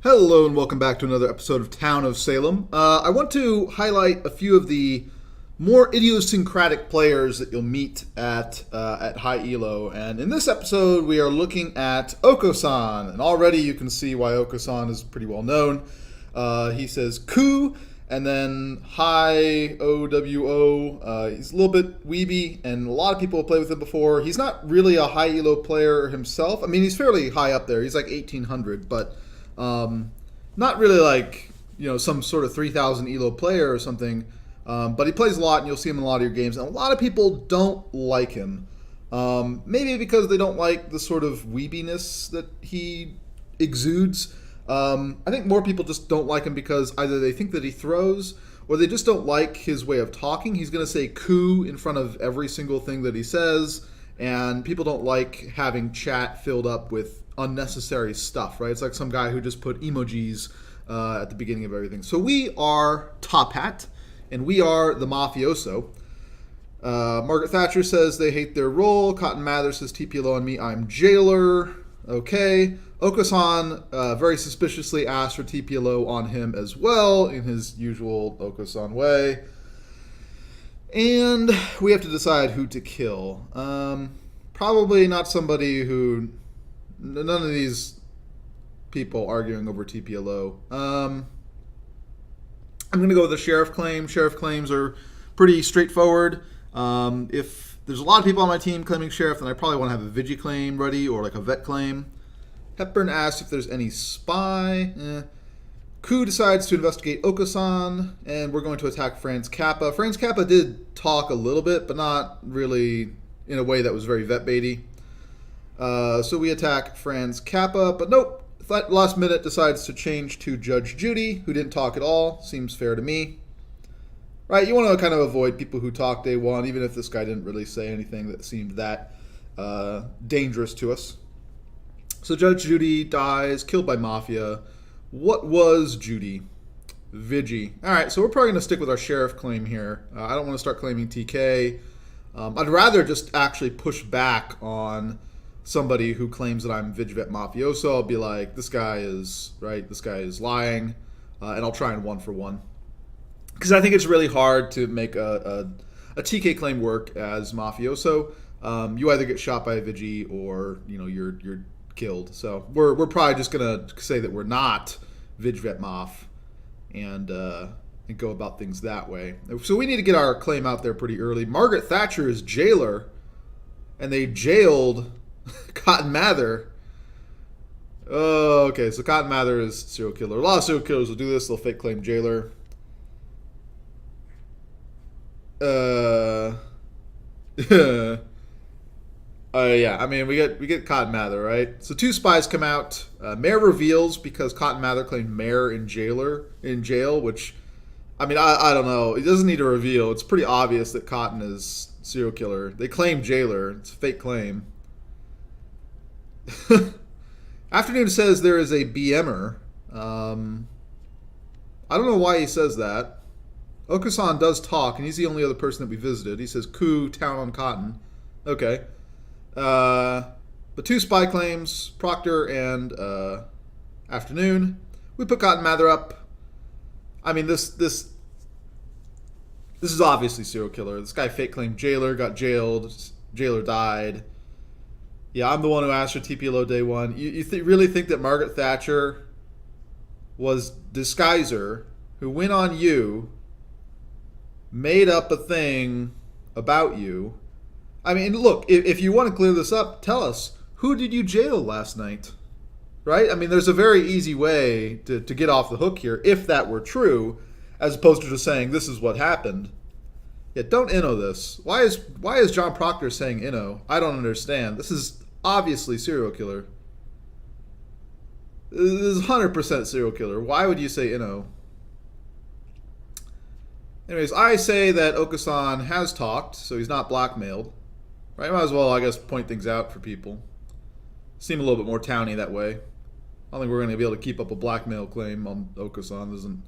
Hello and welcome back to another episode of Town of Salem. I want to highlight a few of the more idiosyncratic players that you'll meet at High Elo, and in this episode we are looking at Okosan, and already you can see why Okosan is pretty well known. He says "Ku" and then "Hi OWO." He's a little bit weeby, and a lot of people have played with him before. He's not really a High Elo player himself. I mean, he's fairly high up there. He's like 1800, but not really like, some sort of 3,000 ELO player or something, but he plays a lot, and you'll see him in a lot of your games, and a lot of people don't like him. Maybe because they don't like the sort of weebiness that he exudes. I think more people just don't like him because either they think that he throws, or they just don't like his way of talking. He's going to say "ku" in front of every single thing that he says, and people don't like having chat filled up with unnecessary stuff, right? It's like some guy who just put emojis at the beginning of everything. So we are Top Hat, and we are the Mafioso. Margaret Thatcher says they hate their role. Cotton Mather says TPLO on me, I'm jailer. Okay. Okosan very suspiciously asked for TPLO on him as well, in his usual Okosan way. And we have to decide who to kill. Probably not somebody who... None of these people arguing over TPLO. I'm going to go with a sheriff claim. Sheriff claims are pretty straightforward. If there's a lot of people on my team claiming sheriff, then I probably want to have a Vigi claim ready or like a vet claim. Hepburn asks if there's any spy. Ku decides to investigate Okosan, and we're going to attack Franz Kappa. Franz Kappa did talk a little bit, but not really in a way that was very vet baity. So we attack Franz Kappa, but nope. Last minute decides to change to Judge Judy, who didn't talk at all. Seems fair to me. Right, you want to kind of avoid people who talk day one, even if this guy didn't really say anything that seemed that dangerous to us. So Judge Judy dies, killed by Mafia. What was Judy? Vigi. Alright, so we're probably going to stick with our sheriff claim here. I don't want to start claiming TK. I'd rather just actually push back on somebody who claims that I'm Vigvet Mafioso. I'll be like, this guy is lying, and I'll try and one for one. Because I think it's really hard to make a TK claim work as Mafioso. You either get shot by a Vigi or you're killed. So we're probably just gonna say that we're not Vigvet Maf and go about things that way. So we need to get our claim out there pretty early. Margaret Thatcher is jailer, and they jailed Cotton Mather. Oh, okay, so Cotton Mather is serial killer. A lot of serial killers will do this. They'll fake claim jailer. Yeah, I mean, we get Cotton Mather, right? So two spies come out. Mayor reveals because Cotton Mather claimed Mayor in jail, which, I mean, I don't know. It doesn't need a reveal. It's pretty obvious that Cotton is serial killer. They claim jailer. It's a fake claim. Afternoon says there is a BMer. I don't know why he says that. Okosan does talk, and he's the only other person that we visited. He says, "Ku, town on cotton." Okay. But two spy claims, Proctor and Afternoon. We put Cotton Mather up. I mean, this is obviously serial killer. This guy fake claimed jailer, got jailed, jailer died. Yeah, I'm the one who asked for TPLO day one. You really think that Margaret Thatcher was Disguiser, who went on you, made up a thing about you? I mean, look, if you want to clear this up, tell us, who did you jail last night? Right? I mean, there's a very easy way to get off the hook here, if that were true, as opposed to just saying, this is what happened. Yeah, don't inno this. Why is John Proctor saying inno? I don't understand. This is obviously serial killer. This is 100% serial killer. Why would you say inno? Anyways, I say that Okosan has talked, so he's not blackmailed. Right? Might as well, I guess, point things out for people. Seem a little bit more towny that way. I don't think we're going to be able to keep up a blackmail claim on Okosan. Doesn't.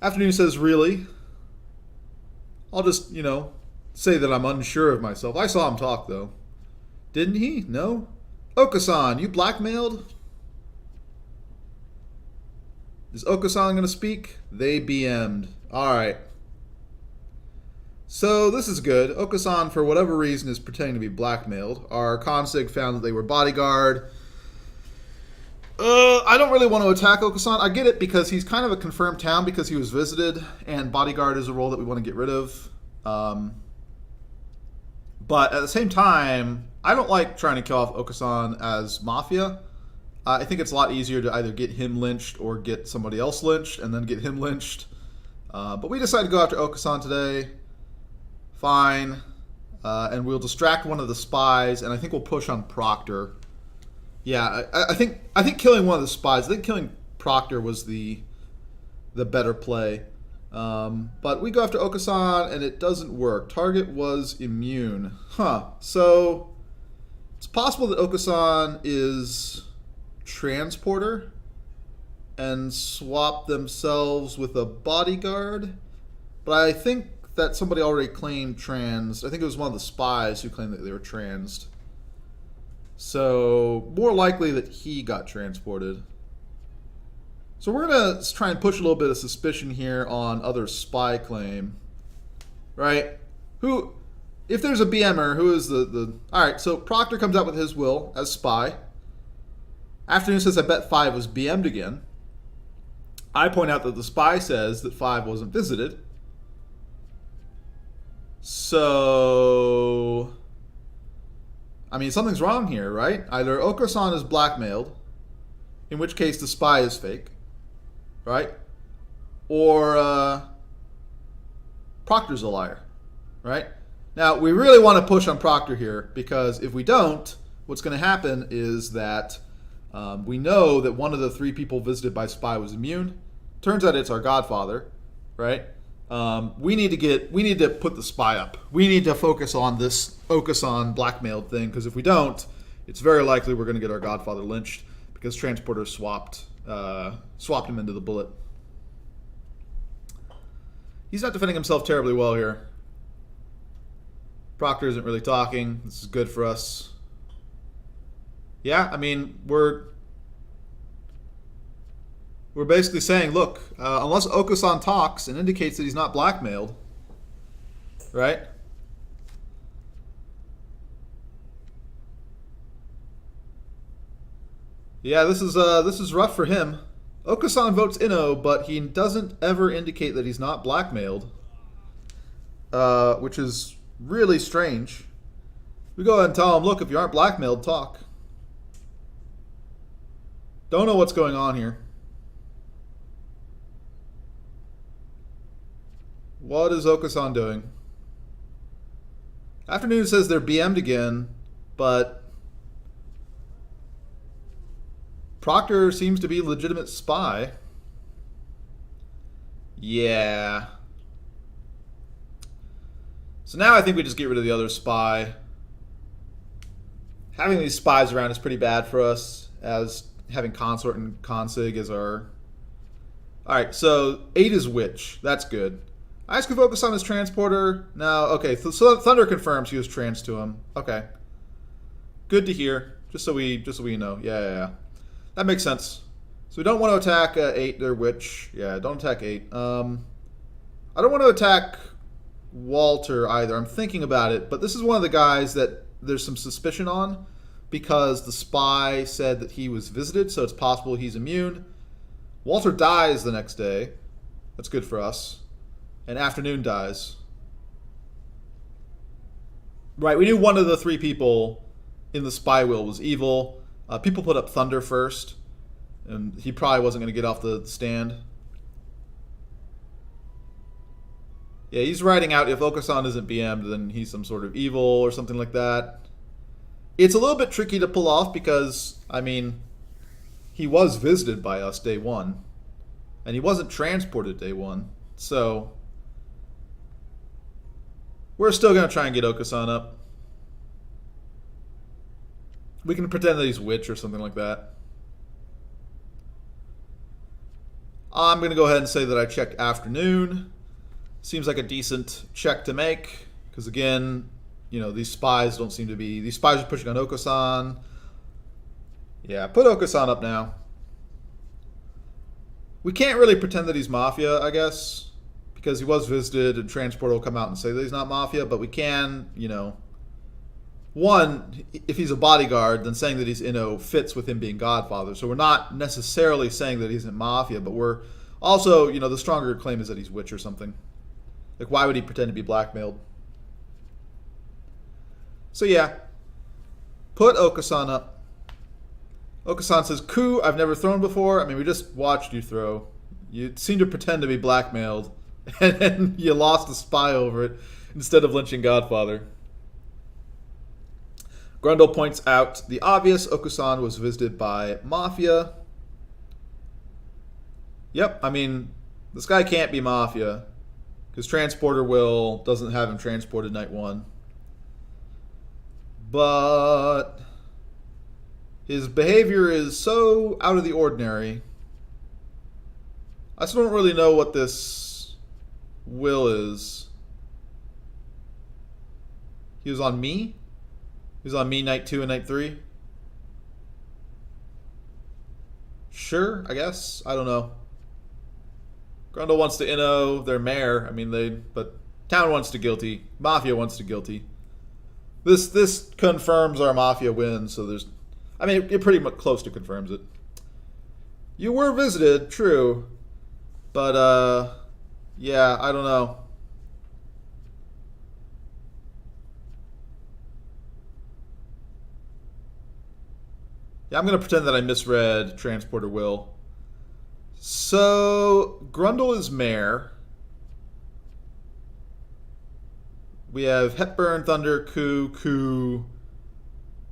Afternoon says, really? I'll just, say that I'm unsure of myself. I saw him talk, though. Didn't he? No? Okosan, you blackmailed? Is Okosan going to speak? They BM'd. Alright. So this is good. Okosan, for whatever reason, is pretending to be blackmailed. Our consig found that they were bodyguard. I don't really want to attack Okosan. I get it because he's kind of a confirmed town because he was visited, and bodyguard is a role that we want to get rid of. But at the same time, I don't like trying to kill off Okosan as Mafia. I think it's a lot easier to either get him lynched or get somebody else lynched and then get him lynched. But we decided to go after Okosan today. Fine. And we'll distract one of the spies, and I think we'll push on Proctor. Yeah, I think killing one of the spies, I think killing Proctor was the better play. But we go after Okosan, and it doesn't work. Target was immune. Huh. So it's possible that Okosan is transporter and swap themselves with a bodyguard. But I think that somebody already claimed trans. I think it was one of the spies who claimed that they were trans. So more likely that he got transported. So we're going to try and push a little bit of suspicion here on other spy claim. Right? Who, if there's a BMer, who is the... Alright, so Proctor comes out with his will as spy. Afternoon says, I bet 5 was BM'd again. I point out that the spy says that 5 wasn't visited. So... I mean, something's wrong here, right? Either Okosan is blackmailed, in which case the spy is fake, right? Or Proctor's a liar, right? Now, we really want to push on Proctor here, because if we don't, what's going to happen is that we know that one of the 3 people visited by spy was immune. Turns out it's our godfather, right? We need to put the spy up. We need to focus on this Okosan blackmailed thing, because if we don't, it's very likely we're going to get our godfather lynched because transporter swapped him into the bullet. He's not defending himself terribly well here. Proctor isn't really talking. This is good for us. Yeah, I mean, we're basically saying, look, unless Okosan talks and indicates that he's not blackmailed, right? Yeah, this is rough for him. Okosan votes Inno, but he doesn't ever indicate that he's not blackmailed, which is really strange. We go ahead and tell him, look, if you aren't blackmailed, talk. Don't know what's going on here. What is Okosan doing? Afternoon says they're BM'd again, but Proctor seems to be a legitimate spy. Yeah. So now I think we just get rid of the other spy. Having these spies around is pretty bad for us, as having consort and consig as our... Alright, so 8 is witch. That's good. I asked if Okosan is transporter. No, okay. So Thunder confirms he was trans to him. Okay. Good to hear. Just so we know. Yeah. That makes sense. So we don't want to attack 8 or witch. Yeah, don't attack 8. I don't want to attack Walter either. I'm thinking about it, but this is one of the guys that there's some suspicion on because the spy said that he was visited, so it's possible he's immune. Walter dies the next day. That's good for us. And Afternoon dies. Right, we knew one of the 3 people in the spy wheel was evil. People put up Thunder first, and he probably wasn't going to get off the stand. Yeah, he's writing out if Okosan isn't BM'd, then he's some sort of evil or something like that. It's a little bit tricky to pull off because, I mean, he was visited by us day 1, and he wasn't transported day 1, so... We're still going to try and get Okosan up. We can pretend that he's witch or something like that. I'm going to go ahead and say that I checked Afternoon. Seems like a decent check to make. Because again, you know, these spies don't seem to be... These spies are pushing on Okosan. Yeah, put Okosan up now. We can't really pretend that he's Mafia, I guess, because he was visited and Transporter will come out and say that he's not Mafia, but we can, one, if he's a bodyguard, then saying that he's Inno fits with him being Godfather. So we're not necessarily saying that he's in Mafia, but we're also, the stronger claim is that he's Witch or something. Like, why would he pretend to be blackmailed? So yeah, put Okosan up. Okosan says, coup, I've never thrown before. I mean, we just watched you throw. You seem to pretend to be blackmailed, and then you lost a spy over it instead of lynching Godfather. Grundle points out the obvious. Okosan was visited by Mafia. Yep, I mean, this guy can't be Mafia, because Transporter doesn't have him transported night one. But his behavior is so out of the ordinary. I still don't really know what this will is. He was on me? He was on me night 2 and night 3? Sure, I guess. I don't know. Grundle wants to Inno their mayor. I mean, but Town wants to guilty. Mafia wants to guilty. This confirms our Mafia win, so it pretty much close to confirms it. You were visited, true. But, yeah, I don't know. Yeah, I'm going to pretend that I misread Transporter Will. So, Grundle is mayor. We have Hepburn, Thunder, Coup.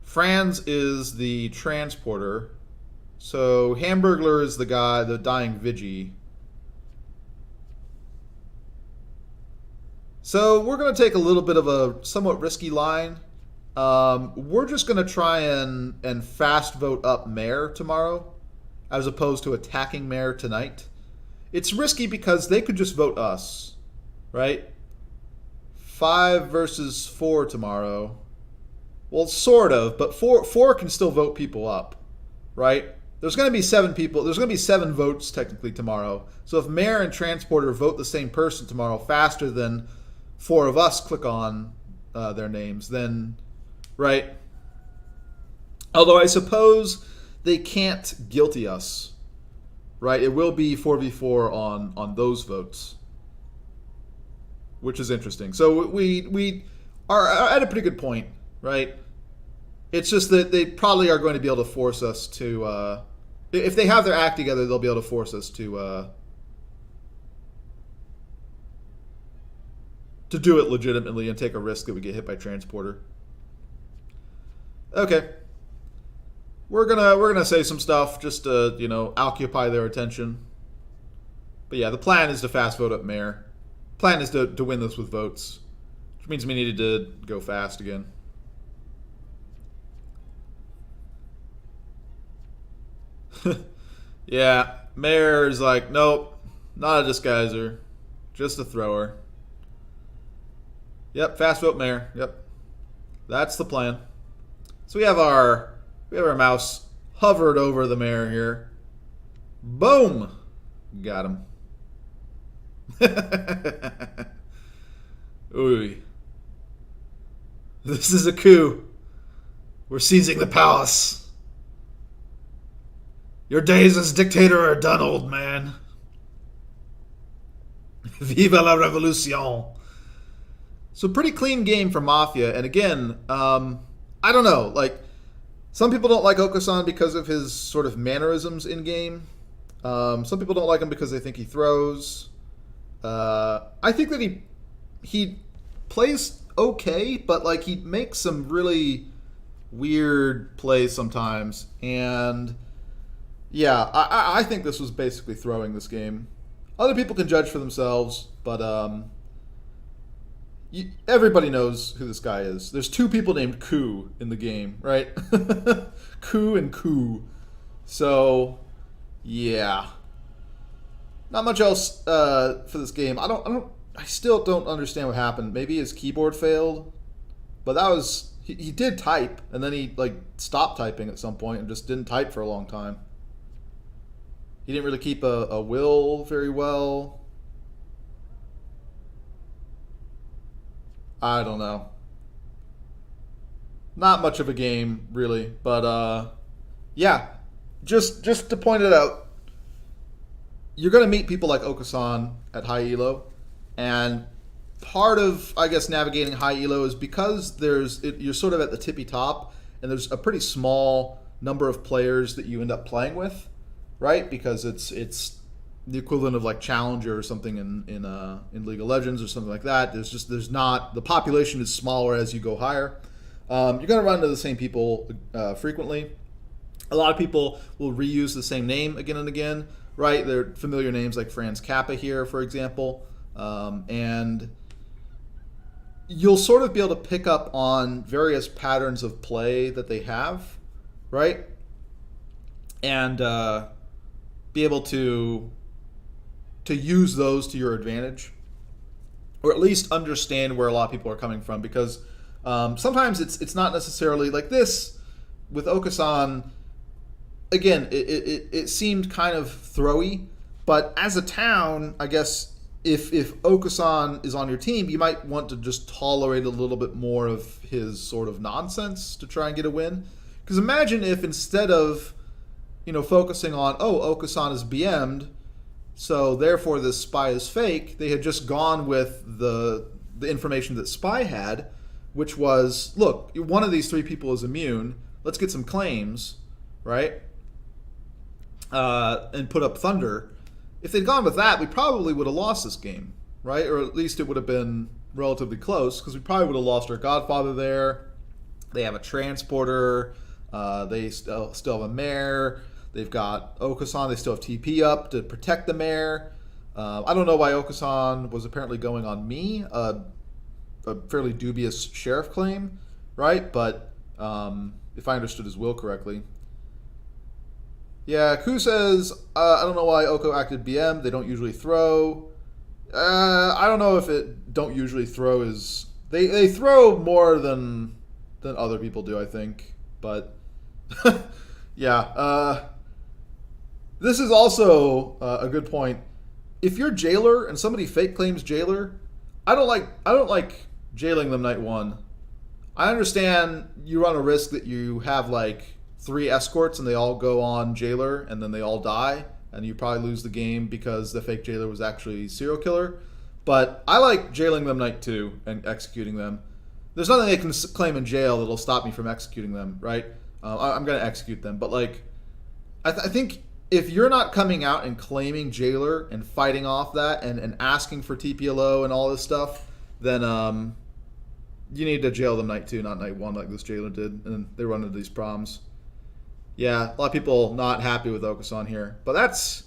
Franz is the transporter. So, Hamburglar is the guy, the dying Vigi. So, we're going to take a little bit of a somewhat risky line. We're just going to try and fast vote up mayor tomorrow, as opposed to attacking mayor tonight. It's risky because they could just vote us, right? 5 versus 4 tomorrow. Well, sort of, but 4 can still vote people up, right? There's going to be 7 people. There's going to be 7 votes technically tomorrow. So if mayor and transporter vote the same person tomorrow faster than 4 of us click on their names, then, right? Although I suppose they can't guilty us, right? It will be 4v4 on those votes, which is interesting. So we are at a pretty good point, right? It's just that they probably are going to be able to force us to, if they have their act together, they'll be able to force us to do it legitimately and take a risk that we get hit by transporter. Okay. We're gonna say some stuff just to, occupy their attention. But yeah, the plan is to fast vote up mayor. Plan is to win this with votes, which means we needed to go fast again. Yeah, mayor is like, nope, not a disguiser, just a thrower. Yep, fast vote mayor. Yep, that's the plan. So we have our mouse hovered over the mayor here. Boom, got him. Ooh, this is a coup. We're seizing the palace. Your days as dictator are done, old man. Viva la revolution. So pretty clean game for Mafia. And again, I don't know. Like, some people don't like Okosan because of his sort of mannerisms in game. Some people don't like him because they think he throws. I think that he plays okay, but like he makes some really weird plays sometimes. And yeah, I think this was basically throwing this game. Other people can judge for themselves, but everybody knows who this guy is. There's 2 people named Coup in the game, right? Coup and Coup. So, yeah. Not much else for this game. I still don't understand what happened. Maybe his keyboard failed, but that was he did type, and then he like stopped typing at some point and just didn't type for a long time. He didn't really keep a will very well. I don't know. Not much of a game, really. But yeah, just to point it out, you're going to meet people like Okosan at high elo, and part of I guess navigating high elo is because you're sort of at the tippy top, and there's a pretty small number of players that you end up playing with, right? Because it's the equivalent of like Challenger or something in League of Legends or something like that. There's not the population is smaller as you go higher. You're going to run into the same people frequently. A lot of people will reuse the same name again and again, right? They're familiar names like Franz Kappa here, for example. And you'll sort of be able to pick up on various patterns of play that they have, right? And be able to use those to your advantage, or at least understand where a lot of people are coming from, because sometimes it's not necessarily like this with Okosan. Again, it seemed kind of throwy, but as a town, I guess if Okosan is on your team, you might want to just tolerate a little bit more of his sort of nonsense to try and get a win. Because imagine if instead of focusing on Okosan is BM'd, so therefore this spy is fake, they had just gone with the information that spy had, which was, look, one of these three people is immune. Let's get some claims, right? And put up Thunder. If they'd gone with that, we probably would have lost this game, right? Or at least it would have been relatively close, because we probably would have lost our Godfather there. They have a transporter. They still have a mare. They've got Okosan. They still have TP up to protect the mare. I don't know why Okosan was apparently going on me, a fairly dubious sheriff claim, right? But if I understood his will correctly. Yeah, Ku says, I don't know why Oko acted BM. They don't usually throw. I don't know if it don't usually throw is... They throw more than other people do, I think. But, yeah. This is also a good point. If you're jailer and somebody fake claims jailer, I don't like jailing them night one. I understand you run a risk that you have like 3 escorts and they all go on jailer and then they all die and you probably lose the game because the fake jailer was actually serial killer. But I like jailing them night 2 and executing them. There's nothing they can claim in jail that'll stop me from executing them, right? I'm going to execute them. But like, I think if you're not coming out and claiming jailer and fighting off that and asking for TPLO and all this stuff, then you need to jail them night 2, not night 1 like this jailer did. And they run into these problems. Yeah, a lot of people not happy with Okosan here. But it's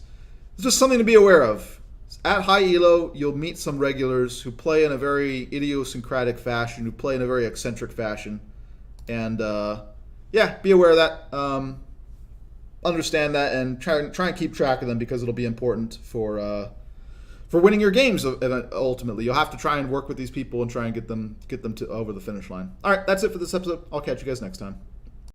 just something to be aware of. At high elo, you'll meet some regulars who play in a very idiosyncratic fashion, who play in a very eccentric fashion. And, yeah, be aware of that. Understand that and try and keep track of them, because it'll be important for winning your games. Ultimately, you'll have to try and work with these people and try and get them to over the finish line. All right, that's it for this episode. I'll catch you guys next time.